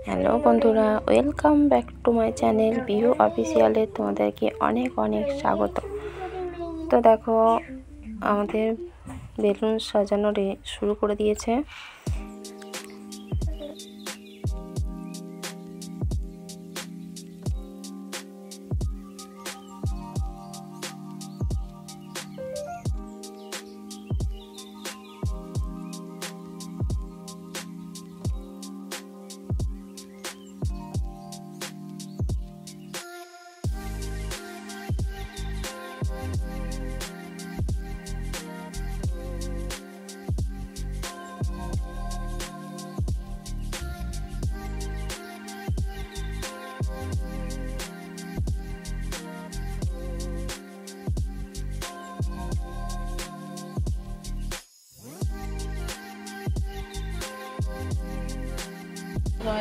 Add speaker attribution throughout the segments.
Speaker 1: Hello বন্ধুরা, welcome back to my channel Bihu অফিসিয়ালে তোমাদেরকে অনেক অনেক স্বাগত। তো দেখো, আমাদের বেলুন সাজানো শুরু করে দিয়েছে।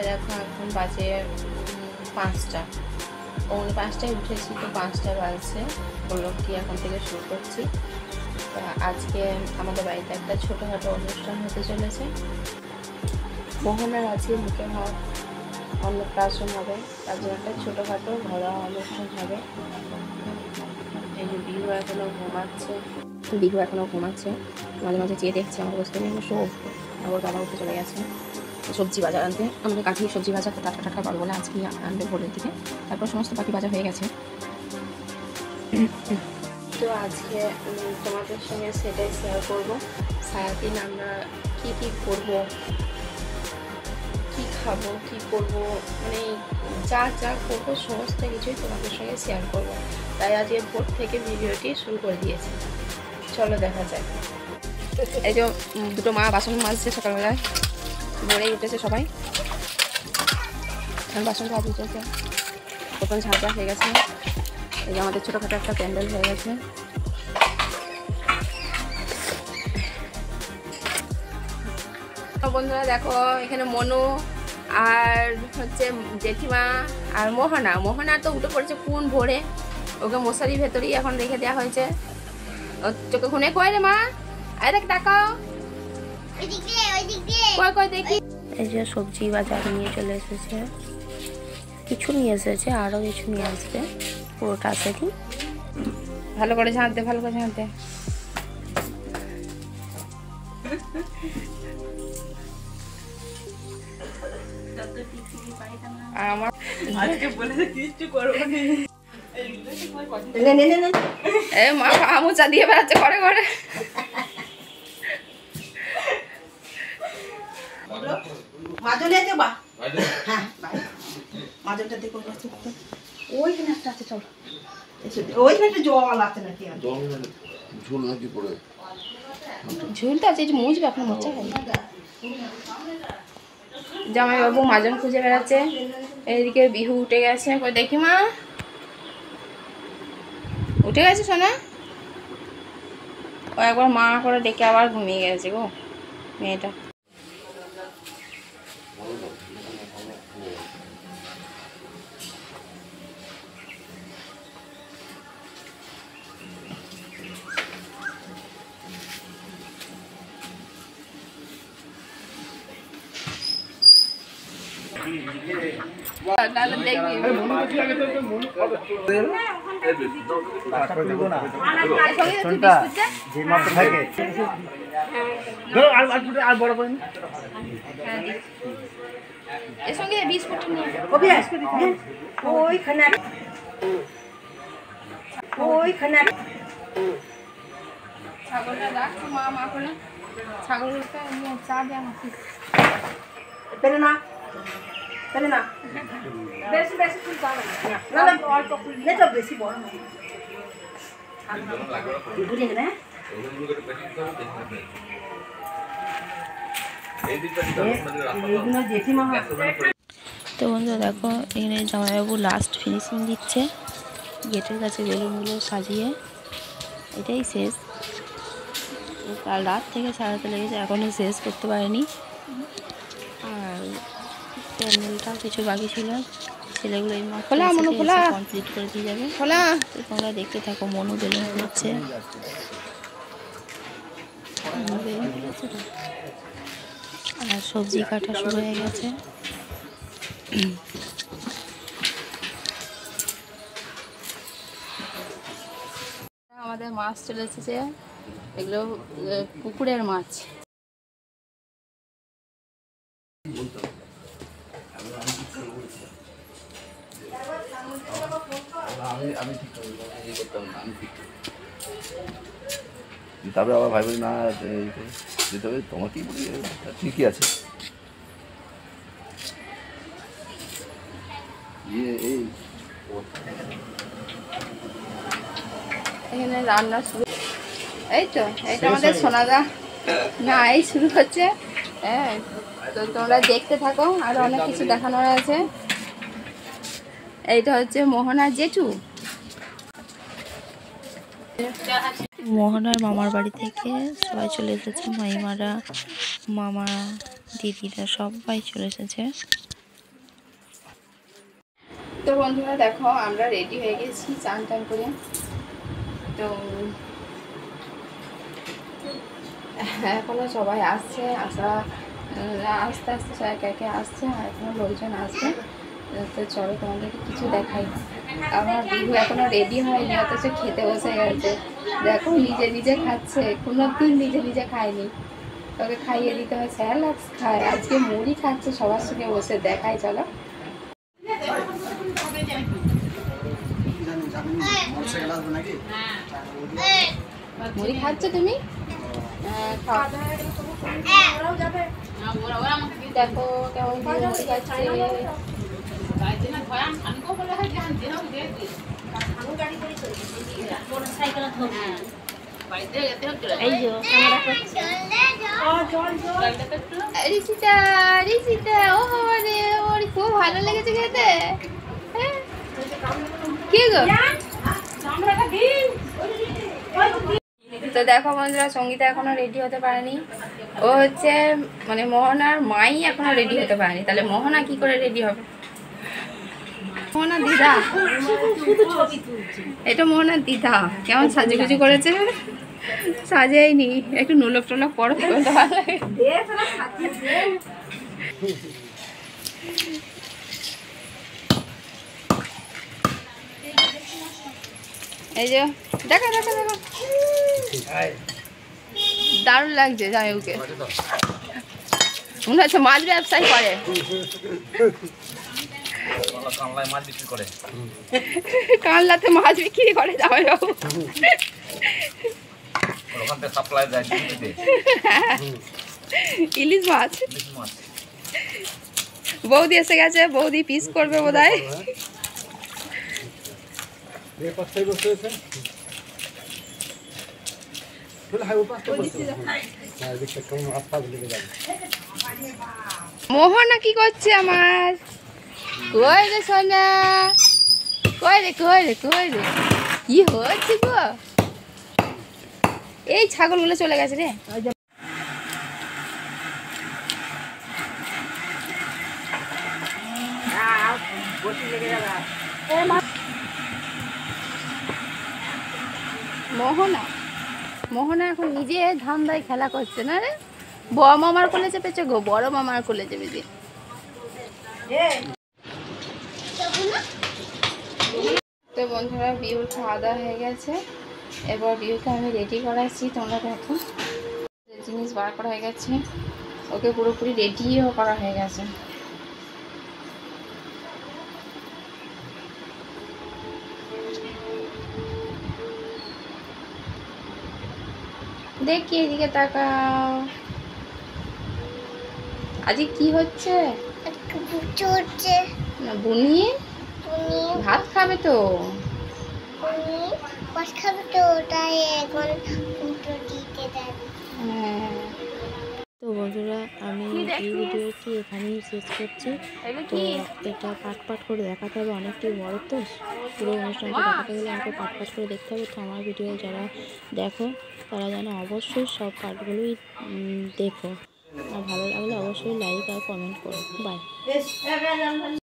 Speaker 1: দেখো, এখন বাজে 5টা। 5টায় উঠেছি, তো 5টা বাজছে। বললামটি এখন থেকে শুরু করছি। আজকে আমাদের বাড়িতে একটা ছোটোখাটো অনুষ্ঠান হতে চলেছে। মোহনার আজকে মুখে ভাত অন্নপ্রাশন হবে, তার জন্য একটা ছোটোখাটো ঘরোয়া অনুষ্ঠান হবে। এই যে বিহু এখনও ঘুমাচ্ছে। মাঝে মাঝে চেয়ে দেখছে আমার বসতে নিয়ে আমার সব ওর বাবা উঠে চলে গেছে সবজি বাজার আনতে। আমাদের কাঠি সবজি বাজার তো টাটকা টাটকা পাবো বলে আজকে আনবে ভোরের দিকে। তারপর সমস্ত বাকি বাজার হয়ে গেছে। তো আজকে তোমাদের সঙ্গে সেটাই শেয়ার করবো। সারাদিন আমরা কী করবো, কী খাবো, কী করবো, মানে যা করবো সমস্ত কিছুই তোমাদের সঙ্গে শেয়ার করবো। তাই আজকে ভোর থেকে ভিডিওটি শুরু করে দিয়েছি। চলো দেখা যায়। এই যে দুটো মা বাসন মাজছে সকালবেলায়, ভোরেই উঠেছে সবাই। বাসন ভাজ উঠেছে, তখন ঝাঁঝা হয়ে গেছে। এই যে আমাদের ছোটোখাটো একটা প্যান্ডেল হয়ে গেছে। বন্ধুরা দেখো, এখানে মনু আর হচ্ছে জেঠিমা আর মোহনা তো উঠে পড়েছে কোন ভোরে। ওকে মশারির ভেতরেই এখন রেখে দেওয়া হয়েছে। চোখে খুনে কয় রে মা, আরে দেখ টাকাও কয় দেখি। এই যে সবজি বাজার নিয়ে চলে এসেছে, কিছু নিয়ে এসেছে, আরও কিছু নিয়ে আসবে। পুরোটা আসেনি। ভালো করে ঝাঁটতে আমার মা আমুচা দিয়ে বেড়াচ্ছে ঘরে ঘরে। ঝুলটা আছে, মুছবে আপনার মোচা হয়। জামাইবাবু মাজন খুঁজে বেড়াচ্ছে। এইদিকে বিহু উঠে গেছে, দেখি মা উঠে গেছে সোনা। ও একবার মা করে ডেকে আবার ঘুমিয়ে গেছে গো মেয়েটা। ছাগলটা রাখছো মা করে, ছাগলটা চা দেওয়া নাকি পেলে না বেশি ফুল চা না অল্প ফুল নে তো বেশি বড় না বুঝে গেলে। তো বন্ধুরা দেখো, এখানে জামাইবাবু লাস্ট ফিনিশিং দিচ্ছে। গেটের কাছে বেলুনগুলো সাজিয়ে এটাই শেষ। কাল রাত থেকে সারাতে লেগেছে, এখনও শেষ করতে পারেনি। আর প্যান্ডেলটাও কিছু বাকি ছিল, ছেলেগুলো এই মাত্র কমপ্লিট করে দিয়ে যাবে। তোমরা দেখতে থাকো। মনু বেলুন করছে, আর সবজি কাটা শুরু হয়ে গেছে। আমাদের মাছ চলে এসেছে, এগুলো পুকুরের মাছ।
Speaker 2: তারপরে আবার ভাই বলি না যেতে হবে, তোমাকেই বলি ঠিকই আছে।
Speaker 1: এখানে রান্না শুরু, এই তো এটা আমাদের সোনাদা, না এই শুরু হচ্ছে। হ্যাঁ, তো তোমরা দেখতে থাকো, আরো অনেক কিছু দেখানোর আছে। এইটা হচ্ছে মোহনার জেঠু। মোহনার মামার বাড়ি থেকে সবাই চলে এসেছে, মাইমারা, মামা, দিদিরা সবাই চলে এসেছে। তো বন্ধুরা দেখো, আমরা রেডি হয়ে গেছি চান টান করে। তো এখনো সবাই আসছে, আস্তে আস্তে সবাই একে একে আসছে, আর এখনো লোকজন আসছে। তো চলো তোমাদেরকে কিছু দেখাই। আমার বিহু এখনো রেডি হয়নি, অথচ খেতে বসে গেছে। দেখো নিজে নিজে খাচ্ছে, কোনো দিন নিজে নিজে খায়নি, তোকে খাইয়ে দিতে হয়। স্যালাড খায়, আজকে মুড়ি খাচ্ছে সবার সঙ্গে বসে। দেখাই চলো। মুড়ি খাচ্ছ তুমি? দেখো কেমন মুড়ি খাচ্ছে। রিসিতা রিসিতা, ও রে ওর খুব ভালো লেগেছে খেতে। কি গো? তো দেখো বন্ধুরা, সঙ্গীতা এখনো রেডি হতে পারেনি। ও হচ্ছে মানে মোহনার মাই এখনো রেডি হতে পারেনি, তাহলে মোহনা কি করে রেডি হবে? মোহনার দিদা, এটা মোহনার দিদা কেমন সাজুগুজু করেছে। সাজাইনি, একটু নোলক টোলক পরো, ভালো লাগে। এই যে দেখো দেখো দেখো, দারুণ লাগছে জামাইবাবুকে। মনে হচ্ছে মাছ ব্যবসায়ী করে, কানলাতে মাছ বিক্রি করে জামাইবাবু। ইলিশ মাছ। বৌদি এসে গেছে, বৌদি পিস করবে বোধহয়। মোহনা কি করছে আমার? কই রে সোনা, কই রে কই রে কই রে, কি হচ্ছে গো? এই ছাগলগুলো চলে গেছে রে। মোহনা, মোহনা এখন নিজে ধান্দায় খেলা করছে না রে। বড় মামার কোলে চেপেছে গো, বড় মামার কোলে চেপেছে। তো বন্ধুরা, বিহুর খাওয়া দাওয়া হয়ে গেছে, এবার বিহুকে আমি রেডি করাচ্ছি। তোমরা দেখো, জিনিস বার করা হয়ে গেছে, ওকে পুরোপুরি রেডিও করা হয়ে গেছে। দেখি এদিকে তাকাও, আজকে কি হচ্ছে? না বুনি ভাত খাবে তো, তো বন্ধুরা আমি এই ভিডিওটি এখানেই শেষ করছি। তো এটা পাট পাট করে দেখাতে হবে, অনেকটাই বড় তো, পুরো অনুষ্ঠানটা দেখাতে গেলে আমাকে পাট পাট করে দেখতে হবে। তো আমার ভিডিও যারা দেখো তারা যেন অবশ্যই সব পার্টগুলোই দেখো, আর ভালো লাগলে অবশ্যই লাইক আর কমেন্ট করো। বাই।